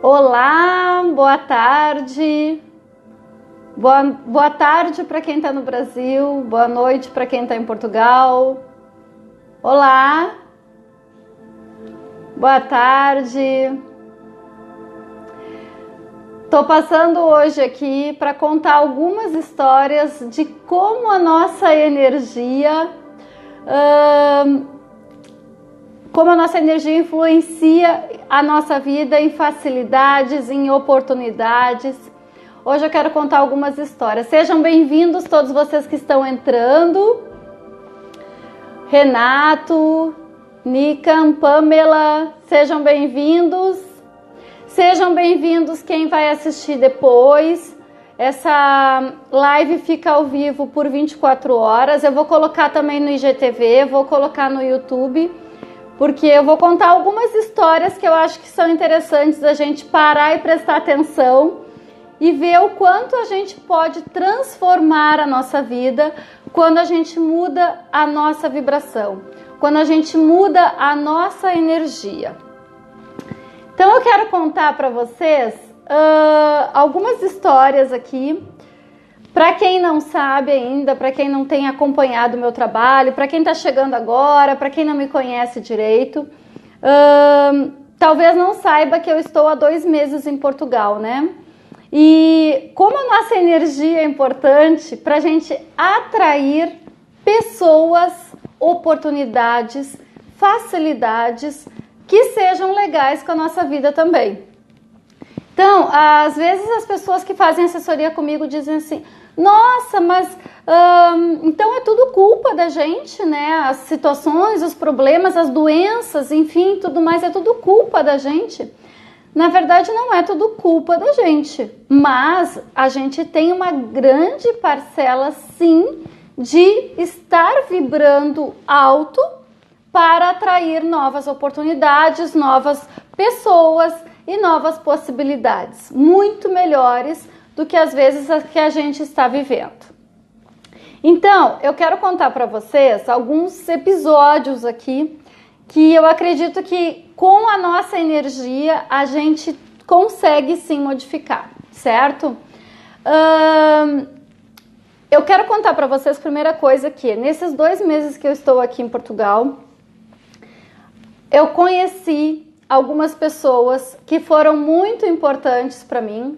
Olá, boa tarde. Boa tarde para quem está no Brasil, boa noite para quem está em Portugal. Olá, boa tarde. Estou passando hoje aqui para contar algumas histórias de como a nossa energia, influencia a nossa vida em facilidades, em oportunidades. Hoje eu quero contar algumas histórias. Sejam bem-vindos todos vocês que estão entrando. Renato, Nikan, Pamela, sejam bem-vindos. Sejam bem-vindos quem vai assistir depois. Essa live fica ao vivo por 24 horas. Eu vou colocar também no IGTV, vou colocar no YouTube, porque eu vou contar algumas histórias que eu acho que são interessantes a gente parar e prestar atenção e ver o quanto a gente pode transformar a nossa vida quando a gente muda a nossa vibração, quando a gente muda a nossa energia. Então eu quero contar para vocês algumas histórias aqui, para quem não sabe ainda, para quem não tem acompanhado o meu trabalho, para quem está chegando agora, para quem não me conhece direito, talvez não saiba que eu estou há 2 meses em Portugal, né? E como a nossa energia é importante para a gente atrair pessoas, oportunidades, facilidades que sejam legais com a nossa vida também. Então, às vezes as pessoas que fazem assessoria comigo dizem assim: nossa, mas então é tudo culpa da gente, né? As situações, os problemas, as doenças, enfim, tudo mais é tudo culpa da gente. Na verdade, não é tudo culpa da gente, mas a gente tem uma grande parcela, sim, de estar vibrando alto para atrair novas oportunidades, novas pessoas e novas possibilidades, muito melhores do que às vezes a que a gente está vivendo. Então, eu quero contar para vocês alguns episódios aqui que eu acredito que com a nossa energia a gente consegue sim modificar, certo? Eu quero contar para vocês, primeira coisa, que nesses 2 meses que eu estou aqui em Portugal, eu conheci algumas pessoas que foram muito importantes para mim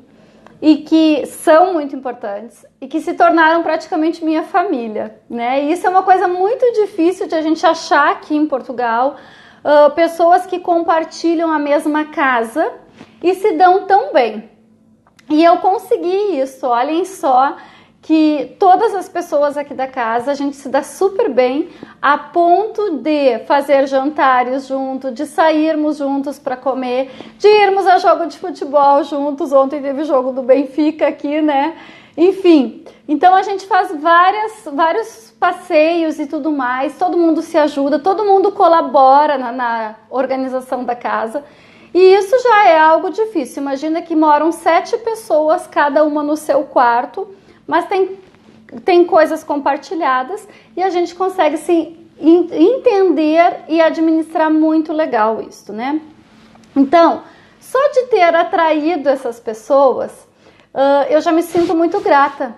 e que são muito importantes e que se tornaram praticamente minha família, né? E isso é uma coisa muito difícil de a gente achar aqui em Portugal, pessoas que compartilham a mesma casa e se dão tão bem. E eu consegui isso, olhem só, que todas as pessoas aqui da casa, a gente se dá super bem, a ponto de fazer jantares juntos, de sairmos juntos para comer, de irmos a jogo de futebol juntos. Ontem teve jogo do Benfica aqui, né? Enfim, então a gente faz vários passeios e tudo mais, todo mundo se ajuda, todo mundo colabora na organização da casa. E isso já é algo difícil. Imagina que moram 7 pessoas, cada uma no seu quarto, mas tem coisas compartilhadas e a gente consegue se entender e administrar muito legal isso, né? Então, só de ter atraído essas pessoas, eu já me sinto muito grata,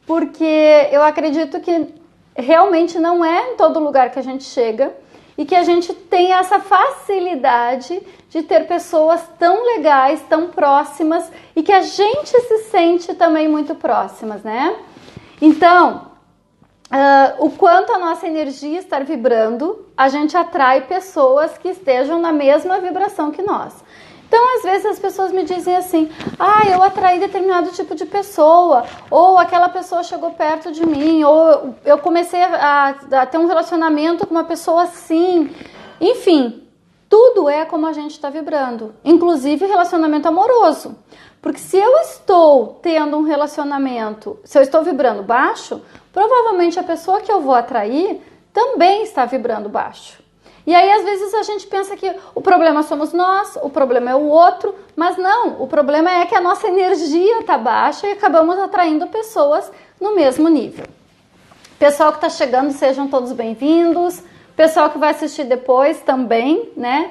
porque eu acredito que realmente não é em todo lugar que a gente chega e que a gente tem essa facilidade de ter pessoas tão legais, tão próximas e que a gente se sente também muito próximas, né? Então, o quanto a nossa energia está vibrando, a gente atrai pessoas que estejam na mesma vibração que nós. Então, às vezes as pessoas me dizem assim: eu atraí determinado tipo de pessoa, ou aquela pessoa chegou perto de mim, ou eu comecei a ter um relacionamento com uma pessoa assim. Enfim, tudo é como a gente está vibrando, inclusive relacionamento amoroso. Porque se eu estou tendo um relacionamento, se eu estou vibrando baixo, provavelmente a pessoa que eu vou atrair também está vibrando baixo. E aí, às vezes, a gente pensa que o problema somos nós, o problema é o outro, mas não, o problema é que a nossa energia está baixa e acabamos atraindo pessoas no mesmo nível. Pessoal que está chegando, sejam todos bem-vindos. Pessoal que vai assistir depois também, né?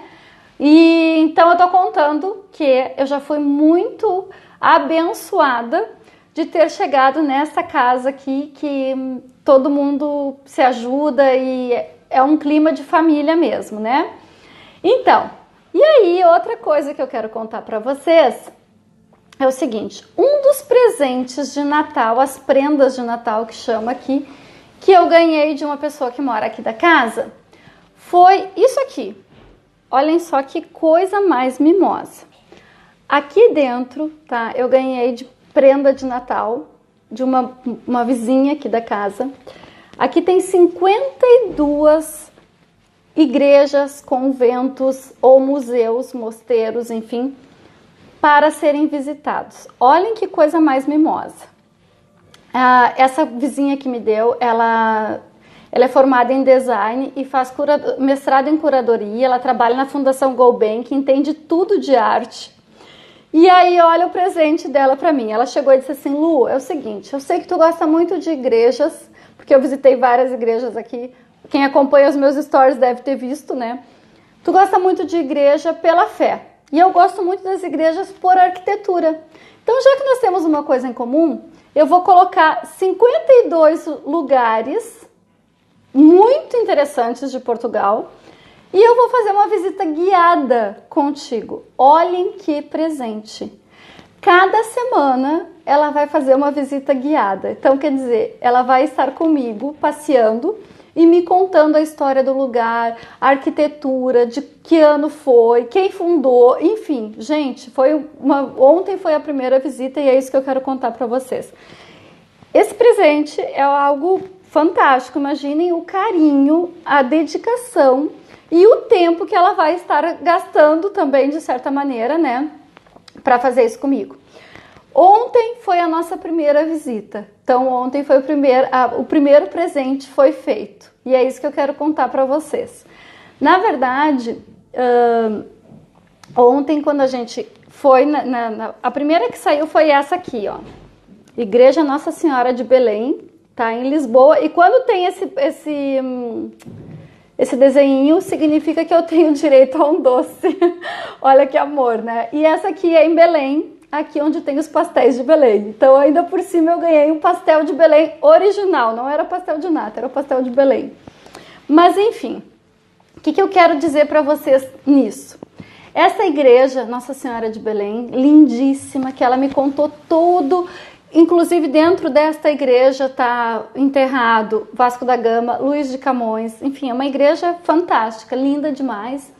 E então eu tô contando que eu já fui muito abençoada de ter chegado nessa casa aqui, que todo mundo se ajuda e é um clima de família mesmo, né? Então, e aí outra coisa que eu quero contar para vocês é o seguinte: um dos presentes de Natal, as prendas de Natal que chama aqui, que eu ganhei de uma pessoa que mora aqui da casa, foi isso aqui. Olhem só que coisa mais mimosa. Aqui dentro, tá? Eu ganhei de prenda de Natal de uma vizinha aqui da casa. Aqui tem 52 igrejas, conventos ou museus, mosteiros, enfim, para serem visitados. Olhem que coisa mais mimosa. Essa vizinha que me deu, ela é formada em design e faz mestrado em curadoria. Ela trabalha na Fundação Gulbenkian, entende tudo de arte. E aí, olha o presente dela para mim. Ela chegou e disse assim: Lu, é o seguinte, eu sei que tu gosta muito de igrejas, porque eu visitei várias igrejas aqui. Quem acompanha os meus stories deve ter visto, né? Tu gosta muito de igreja pela fé. E eu gosto muito das igrejas por arquitetura. Então, já que nós temos uma coisa em comum, eu vou colocar 52 lugares muito interessantes de Portugal e eu vou fazer uma visita guiada contigo. Olhem que presente! Cada semana ela vai fazer uma visita guiada. Então, quer dizer, ela vai estar comigo passeando e me contando a história do lugar, a arquitetura, de que ano foi, quem fundou, enfim. Gente, ontem foi a primeira visita e é isso que eu quero contar para vocês. Esse presente é algo fantástico. Imaginem o carinho, a dedicação e o tempo que ela vai estar gastando também, de certa maneira, né, para fazer isso comigo. Ontem foi a nossa primeira visita. Então, ontem foi o primeiro presente foi feito. E é isso que eu quero contar para vocês. Na verdade, ontem, quando a gente foi, a primeira que saiu foi essa aqui, ó. Igreja Nossa Senhora de Belém, tá? Em Lisboa. E quando tem esse desenho, significa que eu tenho direito a um doce. Olha que amor, né? E essa aqui é em Belém, aqui onde tem os pastéis de Belém. Então, ainda por cima, eu ganhei um pastel de Belém original. Não era pastel de nata, era o pastel de Belém. Mas, enfim, o que eu quero dizer para vocês nisso? Essa igreja, Nossa Senhora de Belém, lindíssima, que ela me contou tudo. Inclusive, dentro desta igreja está enterrado Vasco da Gama, Luís de Camões. Enfim, é uma igreja fantástica, linda demais.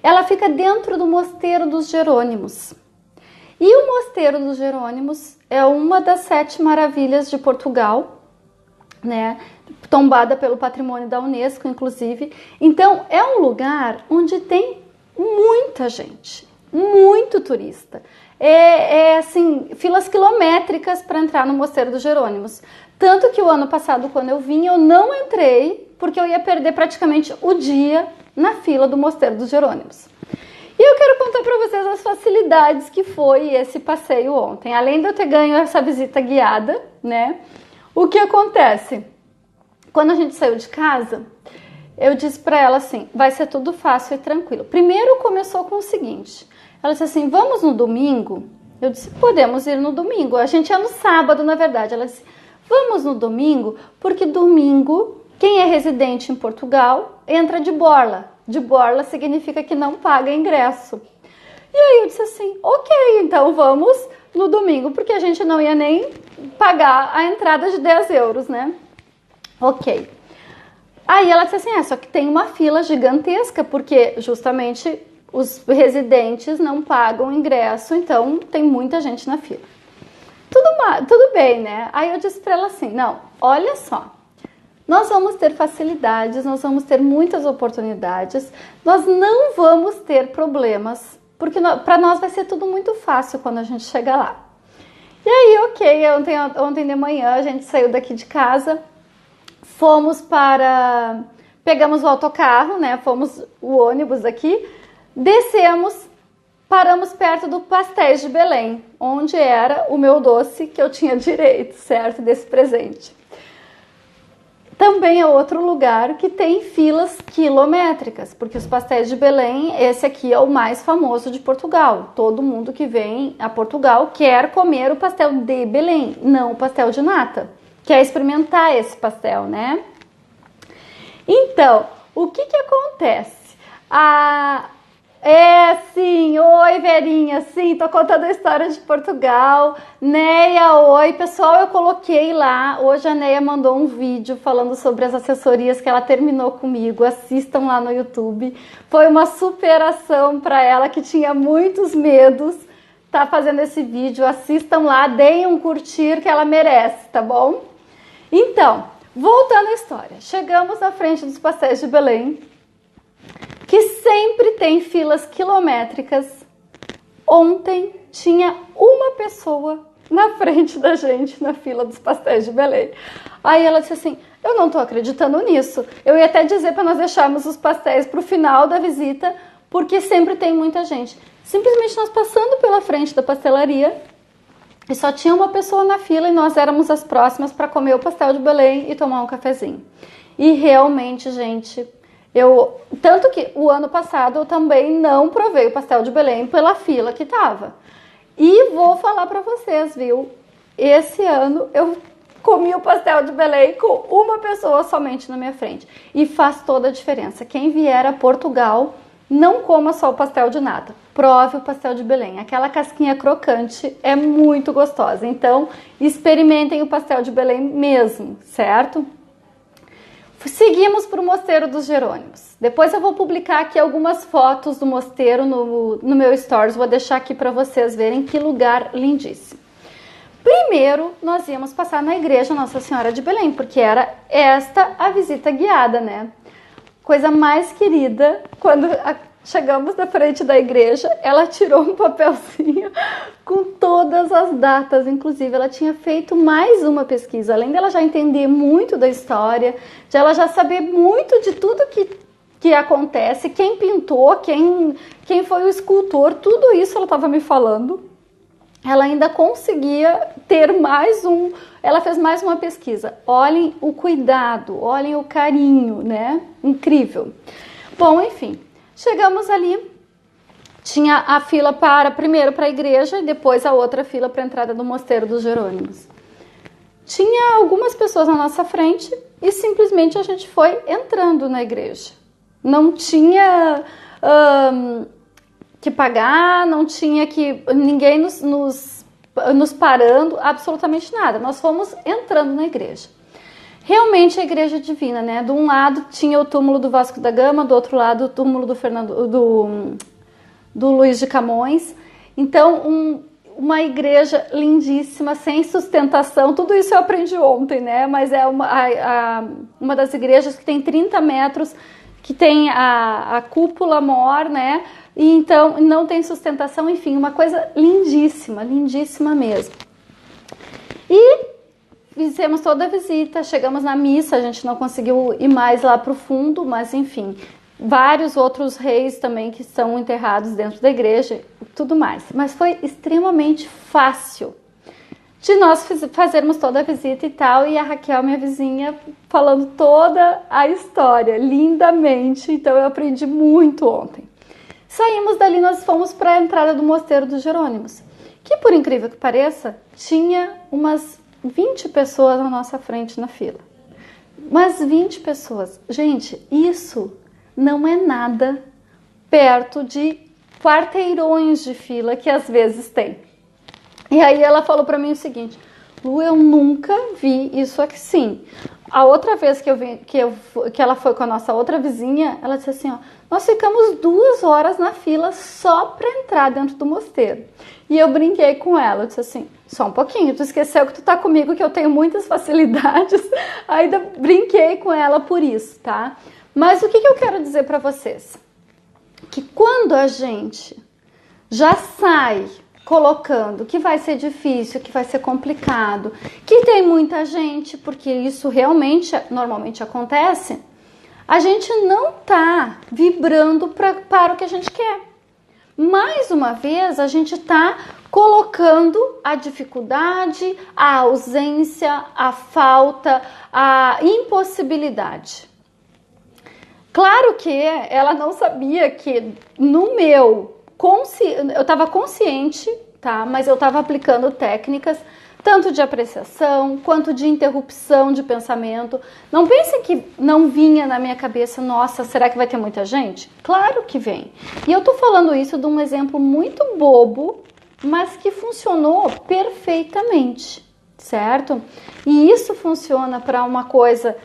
Ela fica dentro do Mosteiro dos Jerônimos. E o Mosteiro dos Jerônimos é uma das 7 maravilhas de Portugal, né? Tombada pelo patrimônio da Unesco, inclusive. Então, é um lugar onde tem muita gente, muito turista. Assim, filas quilométricas para entrar no Mosteiro dos Jerônimos. Tanto que o ano passado, quando eu vim, eu não entrei, porque eu ia perder praticamente o dia na fila do Mosteiro dos Jerônimos. E eu quero contar para vocês as facilidades que foi esse passeio ontem. Além de eu ter ganho essa visita guiada, né? O que acontece? Quando a gente saiu de casa, eu disse para ela assim, vai ser tudo fácil e tranquilo. Primeiro começou com o seguinte, ela disse assim, vamos no domingo? Eu disse, podemos ir no domingo. A gente ia no sábado, na verdade. Ela disse, vamos no domingo, porque domingo, quem é residente em Portugal, entra de borla. De borla significa que não paga ingresso. E aí eu disse assim, ok, então vamos no domingo, porque a gente não ia nem pagar a entrada de 10 euros, né? Ok. Aí ela disse assim, só que tem uma fila gigantesca, porque justamente os residentes não pagam ingresso, então tem muita gente na fila. Tudo bem, né? Aí eu disse para ela assim, não, olha só, nós vamos ter facilidades, nós vamos ter muitas oportunidades, nós não vamos ter problemas, porque para nós vai ser tudo muito fácil quando a gente chegar lá. E aí, ok, ontem de manhã a gente saiu daqui de casa, pegamos o autocarro, né? Fomos o ônibus aqui, descemos, paramos perto do Pastéis de Belém, onde era o meu doce que eu tinha direito, certo? Desse presente. também é outro lugar que tem filas quilométricas, porque os pastéis de Belém, esse aqui é o mais famoso de Portugal. Todo mundo que vem a Portugal quer comer o pastel de Belém, não o pastel de nata. Quer experimentar esse pastel, né? Então, o que acontece? Sim, oi Verinha, sim, tô contando a história de Portugal. Neia, oi, pessoal, eu coloquei lá, hoje a Neia mandou um vídeo falando sobre as assessorias que ela terminou comigo, assistam lá no YouTube. Foi uma superação para ela que tinha muitos medos, tá fazendo esse vídeo, assistam lá, deem um curtir que ela merece, tá bom? Então, voltando à história, chegamos na frente dos pastéis de Belém, que sempre tem filas quilométricas. Ontem tinha uma pessoa na frente da gente na fila dos pastéis de Belém. Aí ela disse assim, eu não tô acreditando nisso. Eu ia até dizer para nós deixarmos os pastéis para o final da visita, porque sempre tem muita gente. Simplesmente nós passando pela frente da pastelaria e só tinha uma pessoa na fila e nós éramos as próximas para comer o pastel de Belém e tomar um cafezinho. E realmente, gente, tanto que o ano passado eu também não provei o pastel de Belém pela fila que tava. E vou falar para vocês, viu? Esse ano eu comi o pastel de Belém com uma pessoa somente na minha frente. E faz toda a diferença. Quem vier a Portugal, não coma só o pastel de nata. Prove o pastel de Belém. Aquela casquinha crocante é muito gostosa. Então, experimentem o pastel de Belém mesmo, certo? Seguimos para o Mosteiro dos Jerônimos. Depois eu vou publicar aqui algumas fotos do mosteiro no meu stories. Vou deixar aqui para vocês verem que lugar lindíssimo. Primeiro, nós íamos passar na igreja Nossa Senhora de Belém, porque era esta a visita guiada, né? Coisa mais querida, quando chegamos na frente da igreja, ela tirou um papelzinho com todas as datas, inclusive ela tinha feito mais uma pesquisa, além dela já entender muito da história, de ela já saber muito de tudo que acontece, quem pintou, quem foi o escultor, tudo isso ela estava me falando. Ela ainda conseguia ter ela fez mais uma pesquisa. Olhem o cuidado, olhem o carinho, né? Incrível. Bom, enfim, chegamos ali, tinha a fila primeiro para a igreja e depois a outra fila para a entrada do Mosteiro dos Jerônimos. Tinha algumas pessoas na nossa frente e simplesmente a gente foi entrando na igreja. Não tinha que pagar, não tinha que ninguém nos parando, absolutamente nada. Nós fomos entrando na igreja. Realmente a igreja divina, né? De um lado tinha o túmulo do Vasco da Gama, do outro lado o túmulo do Luís de Camões. Então, uma igreja lindíssima, sem sustentação. Tudo isso eu aprendi ontem, né? Mas é uma das igrejas que tem 30 metros, que tem a cúpula mor, né? E então não tem sustentação, enfim, uma coisa lindíssima, lindíssima mesmo. E fizemos toda a visita, chegamos na missa, a gente não conseguiu ir mais lá para o fundo, mas enfim, vários outros reis também que são enterrados dentro da igreja, tudo mais. Mas foi extremamente fácil de nós fazermos toda a visita e tal, e a Raquel, minha vizinha, falando toda a história, lindamente, então eu aprendi muito ontem. Saímos dali, nós fomos para a entrada do Mosteiro dos Jerônimos, que por incrível que pareça, tinha umas 20 pessoas na nossa frente na fila. Umas 20 pessoas. Gente, isso não é nada perto de quarteirões de fila que às vezes tem. E aí ela falou para mim o seguinte: Lu, eu nunca vi isso aqui sim. A outra vez que ela foi com a nossa outra vizinha, ela disse assim, ó, nós ficamos 2 horas na fila só para entrar dentro do mosteiro. E eu brinquei com ela, eu disse assim, só um pouquinho, tu esqueceu que tu tá comigo, que eu tenho muitas facilidades. Ainda brinquei com ela por isso, tá? Mas o que eu quero dizer para vocês? Que quando a gente já sai colocando que vai ser difícil, que vai ser complicado, que tem muita gente, porque isso realmente, normalmente acontece, a gente não tá vibrando para o que a gente quer. Mais uma vez, a gente tá colocando a dificuldade, a ausência, a falta, a impossibilidade. Claro que ela não sabia que no meu eu estava consciente, tá? Mas eu estava aplicando técnicas tanto de apreciação quanto de interrupção de pensamento. Não pensem que não vinha na minha cabeça, nossa, será que vai ter muita gente? Claro que vem. E eu tô falando isso de um exemplo muito bobo, mas que funcionou perfeitamente, certo? E isso funciona para uma coisa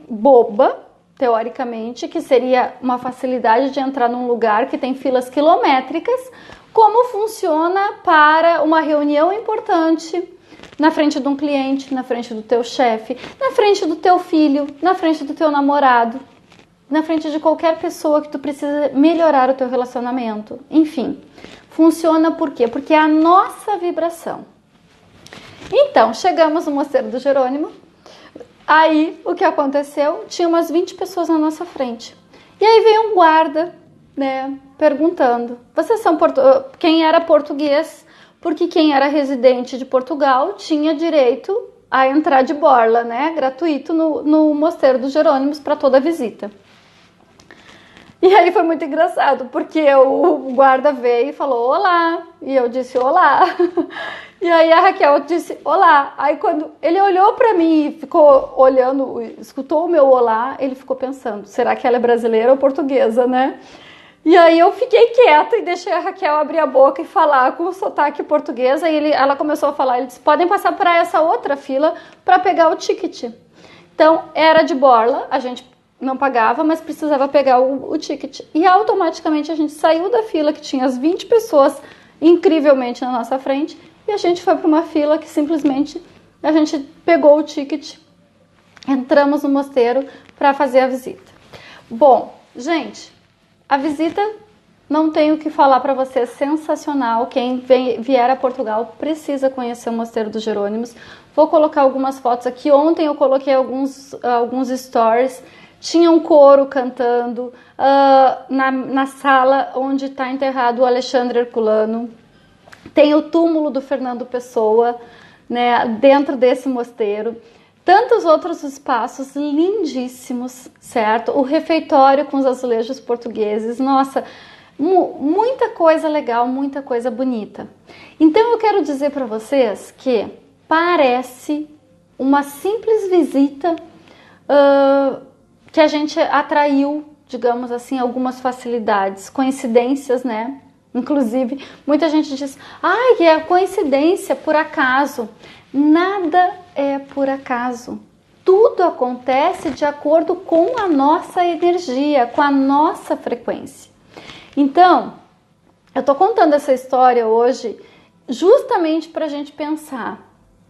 boba, teoricamente, que seria uma facilidade de entrar num lugar que tem filas quilométricas, como funciona para uma reunião importante, na frente de um cliente, na frente do teu chefe, na frente do teu filho, na frente do teu namorado, na frente de qualquer pessoa que tu precisa melhorar o teu relacionamento. Enfim, funciona por quê? Porque é a nossa vibração. Então, chegamos no Mosteiro do Jerônimo. Aí, o que aconteceu? Tinha umas 20 pessoas na nossa frente. E aí veio um guarda, né, perguntando, vocês são quem era português, porque quem era residente de Portugal tinha direito a entrar de borla, né, gratuito no Mosteiro dos Jerônimos para toda a visita. E aí foi muito engraçado, porque o guarda veio e falou olá, e eu disse olá. E aí a Raquel disse olá. Aí quando ele olhou para mim e ficou olhando, escutou o meu olá, ele ficou pensando, será que ela é brasileira ou portuguesa, né? E aí eu fiquei quieta e deixei a Raquel abrir a boca e falar com o sotaque português. Aí ela começou a falar, ele disse, podem passar para essa outra fila para pegar o ticket. Então era de borla, a gente não pagava, mas precisava pegar o ticket. E automaticamente a gente saiu da fila que tinha as 20 pessoas incrivelmente na nossa frente e a gente foi para uma fila que simplesmente a gente pegou o ticket, entramos no mosteiro para fazer a visita. Bom, gente, a visita não tenho o que falar para vocês, sensacional. Quem vier a Portugal precisa conhecer o Mosteiro dos Jerônimos. Vou colocar algumas fotos aqui. Ontem eu coloquei alguns stories. Tinha um coro cantando na sala onde está enterrado o Alexandre Herculano. Tem o túmulo do Fernando Pessoa, né, dentro desse mosteiro. Tantos outros espaços lindíssimos, certo? O refeitório com os azulejos portugueses. Nossa, muita coisa legal, muita coisa bonita. Então eu quero dizer para vocês que parece uma simples visita que a gente atraiu, digamos assim, algumas facilidades, coincidências, né? Inclusive, muita gente diz, ai, é coincidência, por acaso. Nada é por acaso. Tudo acontece de acordo com a nossa energia, com a nossa frequência. Então, eu tô contando essa história hoje justamente para a gente pensar,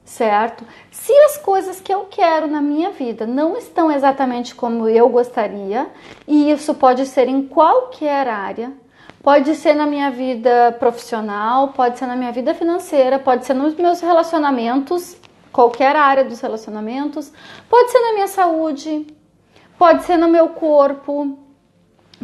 certo? Se as coisas que eu quero na minha vida não estão exatamente como eu gostaria, e isso pode ser em qualquer área, pode ser na minha vida profissional, pode ser na minha vida financeira, pode ser nos meus relacionamentos, qualquer área dos relacionamentos, pode ser na minha saúde, pode ser no meu corpo,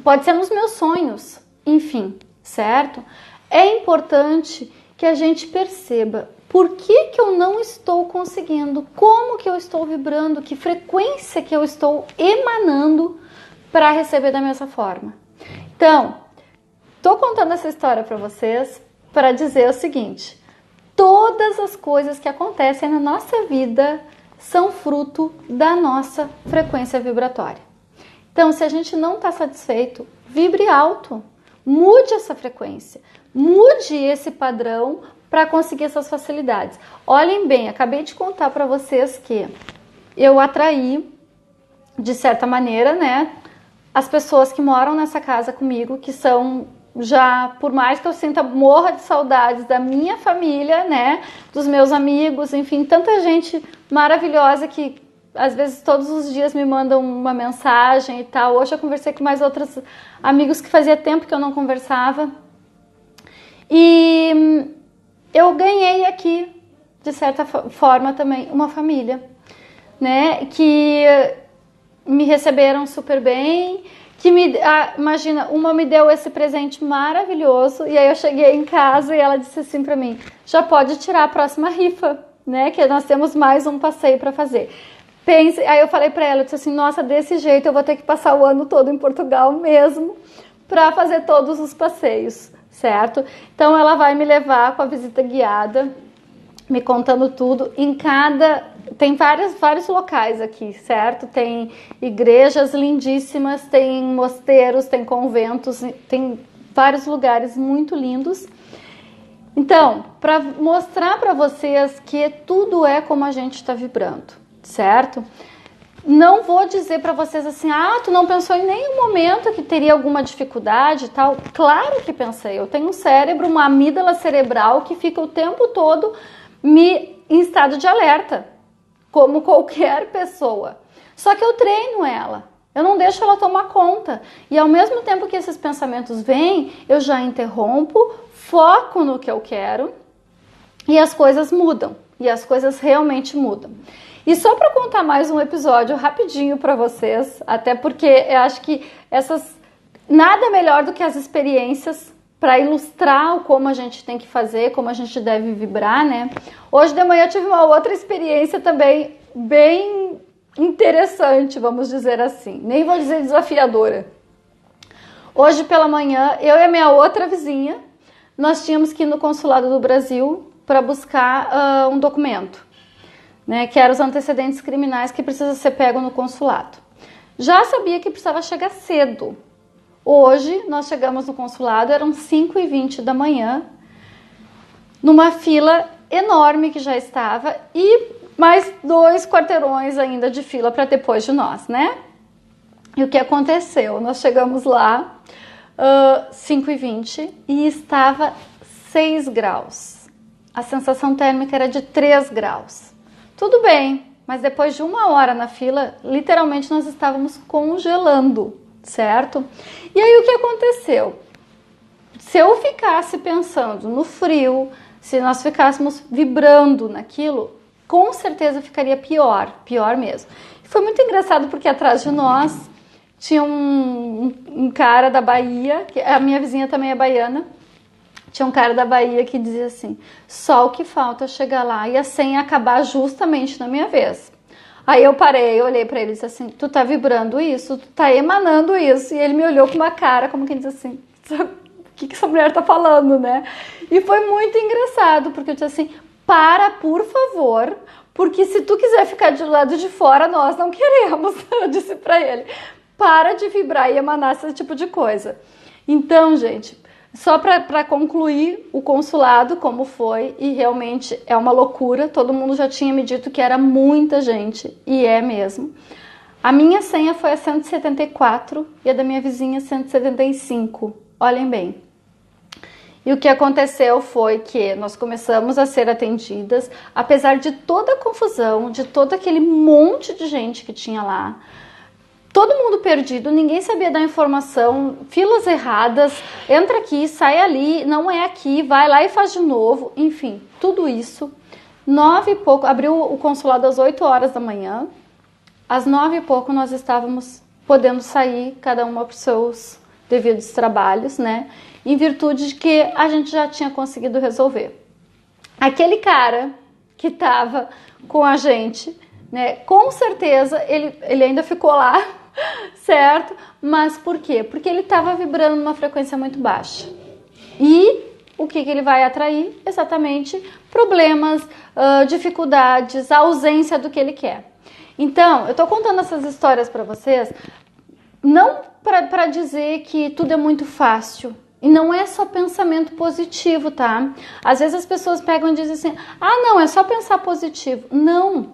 pode ser nos meus sonhos, enfim, certo? É importante que a gente perceba por que eu não estou conseguindo, como que eu estou vibrando, que frequência que eu estou emanando para receber da mesma forma. Então, estou contando essa história para vocês para dizer o seguinte: todas as coisas que acontecem na nossa vida são fruto da nossa frequência vibratória. Então, se a gente não está satisfeito, vibre alto, mude essa frequência, mude esse padrão para conseguir essas facilidades. Olhem bem, acabei de contar para vocês que eu atraí, de certa maneira, né, as pessoas que moram nessa casa comigo, que são já, por mais que eu sinta morra de saudades da minha família, né, dos meus amigos, enfim, tanta gente maravilhosa que às vezes todos os dias me mandam uma mensagem e tal. Hoje eu conversei com mais outros amigos que fazia tempo que eu não conversava. E eu ganhei aqui, de certa forma também, uma família, né, que me receberam super bem, imagina, uma me deu esse presente maravilhoso, e aí eu cheguei em casa e ela disse assim pra mim, já pode tirar a próxima rifa, né, que nós temos mais um passeio pra fazer. Aí eu falei pra ela, eu disse assim, nossa, desse jeito eu vou ter que passar o ano todo em Portugal mesmo, pra fazer todos os passeios, certo? Então ela vai me levar com a visita guiada, me contando tudo, tem vários locais aqui, certo? Tem igrejas lindíssimas, tem mosteiros, tem conventos, tem vários lugares muito lindos. Então, para mostrar para vocês que tudo é como a gente está vibrando, certo? Não vou dizer para vocês assim, tu não pensou em nenhum momento que teria alguma dificuldade e tal. Claro que pensei, eu tenho um cérebro, uma amígdala cerebral que fica o tempo todo em estado de alerta, como qualquer pessoa. Só que eu treino ela, eu não deixo ela tomar conta. E ao mesmo tempo que esses pensamentos vêm, eu já interrompo, foco no que eu quero e as coisas mudam. E as coisas realmente mudam. E só para contar mais um episódio rapidinho para vocês, até porque eu acho que nada melhor do que as experiências para ilustrar como a gente tem que fazer, como a gente deve vibrar, né? Hoje de manhã eu tive uma outra experiência também bem interessante, vamos dizer assim. Nem vou dizer desafiadora. Hoje pela manhã, eu e a minha outra vizinha, nós tínhamos que ir no Consulado do Brasil para buscar um documento, né? Que eram os antecedentes criminais que precisa ser pego no consulado. Já sabia que precisava chegar cedo. Hoje, nós chegamos no consulado, eram 5h20 da manhã, numa fila enorme que já estava e mais 2 quarteirões ainda de fila para depois de nós, né? E o que aconteceu? Nós chegamos lá, 5h20, e estava 6 graus. A sensação térmica era de 3 graus. Tudo bem, mas depois de 1 hora na fila, literalmente nós estávamos congelando, certo? E aí o que aconteceu? Se eu ficasse pensando no frio, se nós ficássemos vibrando naquilo, com certeza ficaria pior mesmo. E foi muito engraçado porque atrás de nós tinha um cara da Bahia, que a minha vizinha também é baiana, tinha um cara da Bahia que dizia assim, só o que falta é chegar lá e a senha acabar justamente na minha vez. Aí eu parei, eu olhei pra ele e disse assim, tu tá vibrando isso? Tu tá emanando isso? E ele me olhou com uma cara como quem diz assim, o que essa mulher tá falando, né? E foi muito engraçado, porque eu disse assim, para, por favor, porque se tu quiser ficar do lado de fora, nós não queremos. Eu disse pra ele, para de vibrar e emanar esse tipo de coisa. Então, gente, só para concluir o consulado, como foi, e realmente é uma loucura, todo mundo já tinha me dito que era muita gente, e é mesmo. A minha senha foi a 174 e a da minha vizinha 175, olhem bem. E o que aconteceu foi que nós começamos a ser atendidas, apesar de toda a confusão, de todo aquele monte de gente que tinha lá, todo mundo perdido, ninguém sabia dar informação, filas erradas, entra aqui, sai ali, não é aqui, vai lá e faz de novo, enfim, tudo isso. 9 e pouco, abriu o consulado às 8 horas da manhã, às 9 e pouco nós estávamos podendo sair, cada uma para os seus devidos trabalhos, né? Em virtude de que a gente já tinha conseguido resolver. Aquele cara que estava com a gente, né? Com certeza ele ainda ficou lá, certo? Mas por quê? Porque ele estava vibrando numa frequência muito baixa. E o que ele vai atrair? Exatamente problemas, dificuldades, a ausência do que ele quer. Então, eu estou contando essas histórias para vocês, não para dizer que tudo é muito fácil. E não é só pensamento positivo, tá? Às vezes as pessoas pegam e dizem assim, não, é só pensar positivo. Não,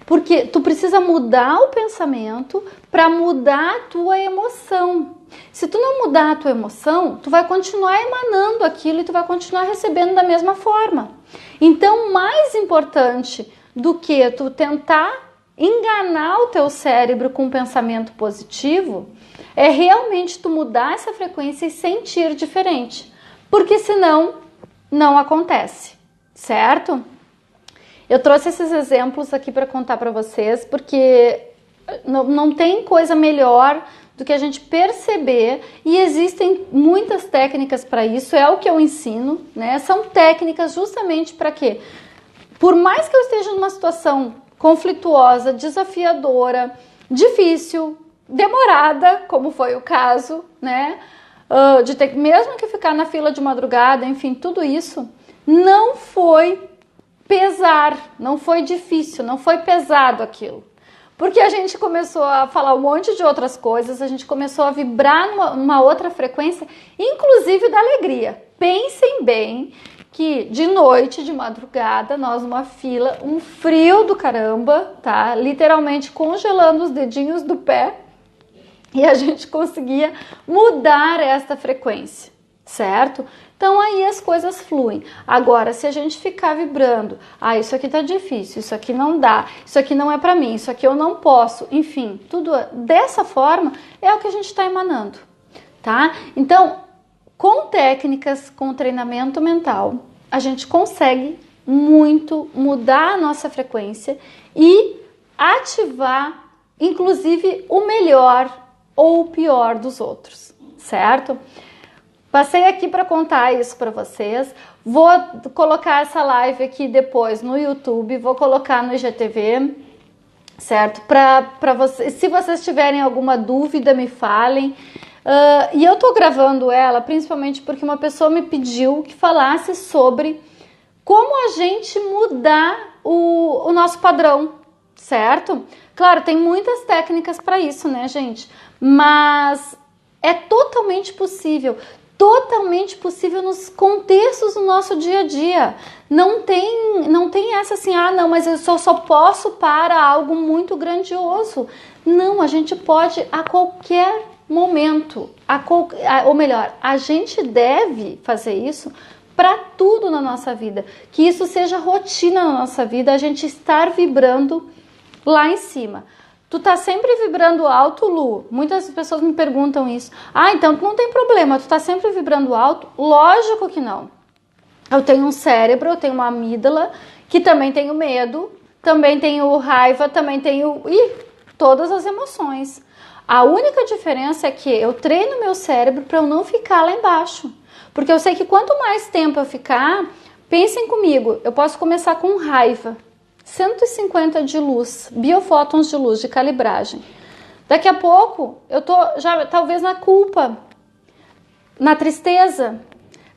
porque tu precisa mudar o pensamento para mudar a tua emoção. Se tu não mudar a tua emoção, tu vai continuar emanando aquilo e tu vai continuar recebendo da mesma forma. Então, mais importante do que tu tentar enganar o teu cérebro com um pensamento positivo, é realmente tu mudar essa frequência e sentir diferente. Porque senão, não acontece, certo? Eu trouxe esses exemplos aqui para contar para vocês, porque não tem coisa melhor do que a gente perceber, e existem muitas técnicas para isso, é o que eu ensino, né? São técnicas justamente para quê? Por mais que eu esteja numa situação conflituosa, desafiadora, difícil, demorada, como foi o caso, né? De ter mesmo que ficar na fila de madrugada, enfim, tudo isso não foi pesar, não foi difícil, não foi pesado aquilo. Porque a gente começou a falar um monte de outras coisas, a gente começou a vibrar numa outra frequência, inclusive da alegria. Pensem bem que de noite, de madrugada, nós numa fila, um frio do caramba, tá? Literalmente congelando os dedinhos do pé, e a gente conseguia mudar esta frequência, certo? Então aí as coisas fluem. Agora, se a gente ficar vibrando, isso aqui tá difícil, isso aqui não dá, isso aqui não é para mim, isso aqui eu não posso, enfim, tudo dessa forma é o que a gente está emanando, tá? Então, com técnicas, com treinamento mental, a gente consegue muito mudar a nossa frequência e ativar, inclusive, o melhor ou o pior dos outros, certo? Passei aqui para contar isso para vocês. Vou colocar essa live aqui depois no YouTube, vou colocar no IGTV, certo? Para vocês, se vocês tiverem alguma dúvida, me falem. E eu tô gravando ela principalmente porque uma pessoa me pediu que falasse sobre como a gente mudar o nosso padrão, certo? Claro, tem muitas técnicas para isso, né, gente? Mas é totalmente possível nos contextos do nosso dia a dia. Não tem essa assim, não, mas eu só posso para algo muito grandioso. Não, a gente pode a qualquer momento, ou melhor, a gente deve fazer isso para tudo na nossa vida, que isso seja rotina na nossa vida, a gente estar vibrando lá em cima. Tu tá sempre vibrando alto, Lu? Muitas pessoas me perguntam isso. Então não tem problema, tu tá sempre vibrando alto? Lógico que não. Eu tenho um cérebro, eu tenho uma amígdala, que também tenho medo, também tenho raiva, também tenho todas as emoções. A única diferença é que eu treino meu cérebro para eu não ficar lá embaixo. Porque eu sei que quanto mais tempo eu ficar, pensem comigo, eu posso começar com raiva. 150 de luz, biofótons de luz, de calibragem. Daqui a pouco, eu tô já talvez na culpa, na tristeza.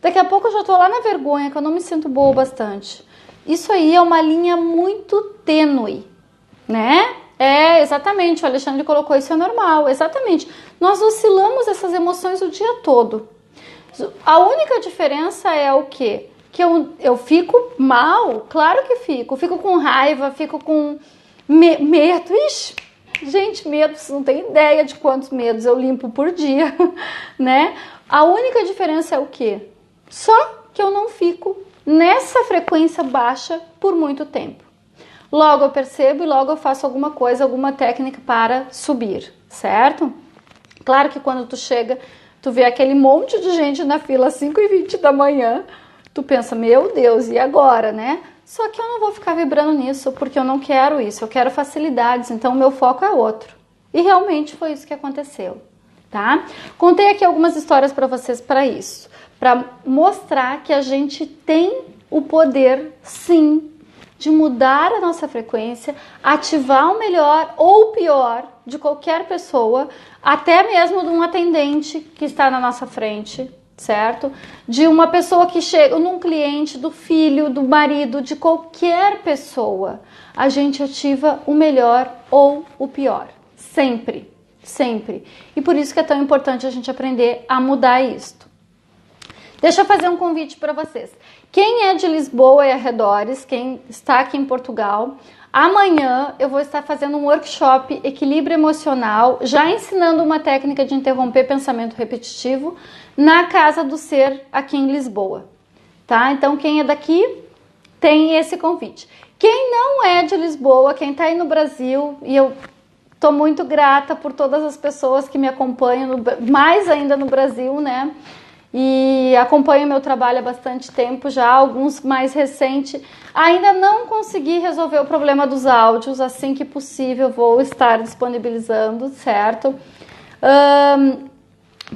Daqui a pouco eu já tô lá na vergonha, que eu não me sinto boa o bastante. Isso aí é uma linha muito tênue, né? Exatamente, o Alexandre colocou, isso é normal, exatamente. Nós oscilamos essas emoções o dia todo. A única diferença é o quê? Que eu fico mal, claro que fico com raiva, fico com medo. Ixi, gente, medo, vocês não têm ideia de quantos medos eu limpo por dia, né? A única diferença é o quê? Só que eu não fico nessa frequência baixa por muito tempo. Logo eu percebo e logo eu faço alguma coisa, alguma técnica para subir, certo? Claro que quando tu chega, tu vê aquele monte de gente na fila às 5h20 da manhã, tu pensa, meu Deus, e agora, né? Só que eu não vou ficar vibrando nisso, porque eu não quero isso, eu quero facilidades, então o meu foco é outro. E realmente foi isso que aconteceu, tá? Contei aqui algumas histórias para vocês para isso, para mostrar que a gente tem o poder, sim, de mudar a nossa frequência, ativar o melhor ou o pior de qualquer pessoa, até mesmo de um atendente que está na nossa frente, certo? De uma pessoa que chega, num cliente, do filho, do marido, de qualquer pessoa. A gente ativa o melhor ou o pior. Sempre, sempre. E por isso que é tão importante a gente aprender a mudar isto. Deixa eu fazer um convite para vocês. Quem é de Lisboa e arredores, quem está aqui em Portugal, amanhã eu vou estar fazendo um workshop Equilíbrio Emocional, já ensinando uma técnica de interromper pensamento repetitivo na Casa do Ser aqui em Lisboa, tá? Então quem é daqui tem esse convite. Quem não é de Lisboa, quem está aí no Brasil, e eu estou muito grata por todas as pessoas que me acompanham, mais ainda no Brasil, né? E acompanho meu trabalho há bastante tempo já, alguns mais recentes. Ainda não consegui resolver o problema dos áudios, assim que possível vou estar disponibilizando, certo?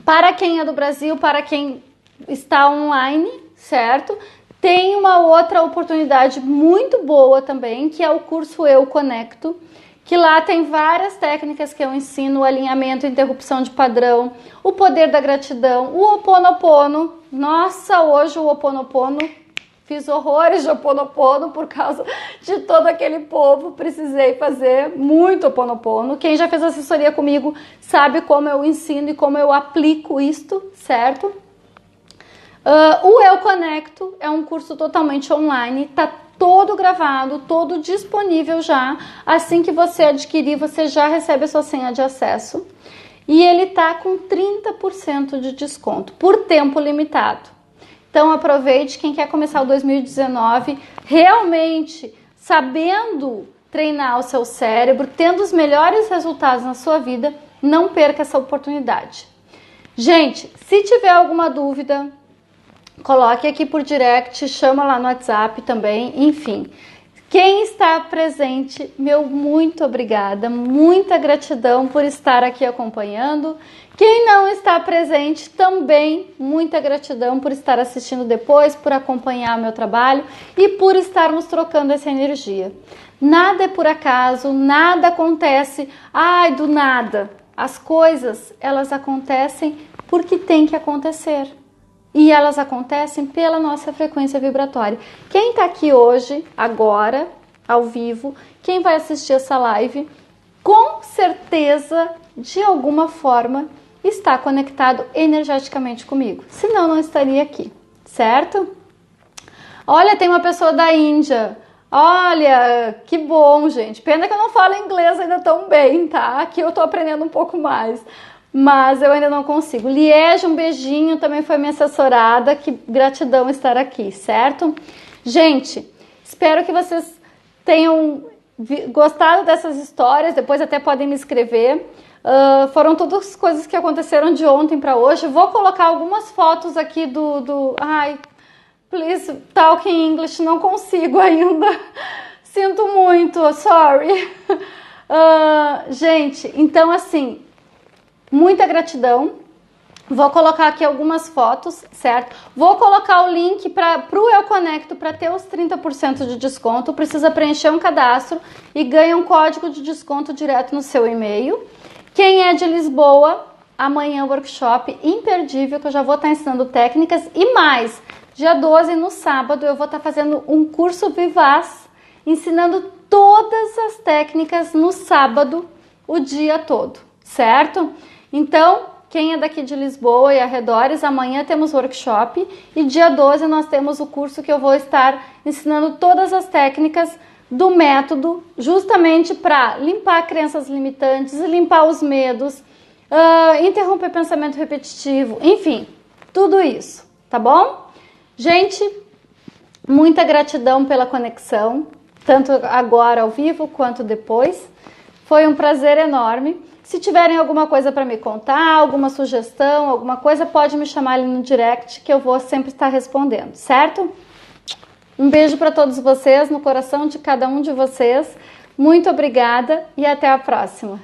Para quem é do Brasil, para quem está online, certo? Tem uma outra oportunidade muito boa também, que é o curso Eu Conecto, que lá tem várias técnicas que eu ensino, o alinhamento, interrupção de padrão, o poder da gratidão, o Ho'oponopono. Nossa, hoje o Ho'oponopono, fiz horrores de Ho'oponopono por causa de todo aquele povo, precisei fazer muito Ho'oponopono. Quem já fez assessoria comigo sabe como eu ensino e como eu aplico isto, certo? O Eu Conecto é um curso totalmente online, tá todo gravado, todo disponível já. Assim que você adquirir, você já recebe a sua senha de acesso. E ele tá com 30% de desconto, por tempo limitado. Então aproveite, quem quer começar o 2019 realmente sabendo treinar o seu cérebro, tendo os melhores resultados na sua vida, não perca essa oportunidade. Gente, se tiver alguma dúvida, coloque aqui por direct, chama lá no WhatsApp também, enfim. Quem está presente, meu muito obrigada, muita gratidão por estar aqui acompanhando. Quem não está presente, também muita gratidão por estar assistindo depois, por acompanhar o meu trabalho e por estarmos trocando essa energia. Nada é por acaso, nada acontece, do nada. As coisas, elas acontecem porque tem que acontecer. E elas acontecem pela nossa frequência vibratória. Quem está aqui hoje, agora, ao vivo, quem vai assistir essa live, com certeza, de alguma forma, está conectado energeticamente comigo. Senão, não estaria aqui, certo? Olha, tem uma pessoa da Índia. Olha, que bom, gente. Pena que eu não falo inglês ainda tão bem, tá? Aqui eu tô aprendendo um pouco mais. Mas eu ainda não consigo. Liege, um beijinho, também foi minha assessorada, que gratidão estar aqui, certo? Gente, espero que vocês tenham gostado dessas histórias, depois até podem me escrever. Foram todas coisas que aconteceram de ontem para hoje. Vou colocar algumas fotos aqui Ai, please talk in English, não consigo ainda. Sinto muito, sorry. Gente, então assim, muita gratidão. Vou colocar aqui algumas fotos, certo? Vou colocar o link para o Eu Conecto para ter os 30% de desconto. Precisa preencher um cadastro e ganha um código de desconto direto no seu e-mail. Quem é de Lisboa, amanhã workshop imperdível, que eu já vou estar ensinando técnicas. E mais, dia 12, no sábado, eu vou estar fazendo um curso Vivaz, ensinando todas as técnicas no sábado, o dia todo, certo? Então, quem é daqui de Lisboa e arredores, amanhã temos workshop e dia 12 nós temos o curso que eu vou estar ensinando todas as técnicas do método, justamente para limpar crenças limitantes, limpar os medos, interromper pensamento repetitivo, enfim, tudo isso, tá bom? Gente, muita gratidão pela conexão, tanto agora ao vivo quanto depois. Foi um prazer enorme. Se tiverem alguma coisa para me contar, alguma sugestão, alguma coisa, pode me chamar ali no direct que eu vou sempre estar respondendo, certo? Um beijo para todos vocês, no coração de cada um de vocês. Muito obrigada e até a próxima.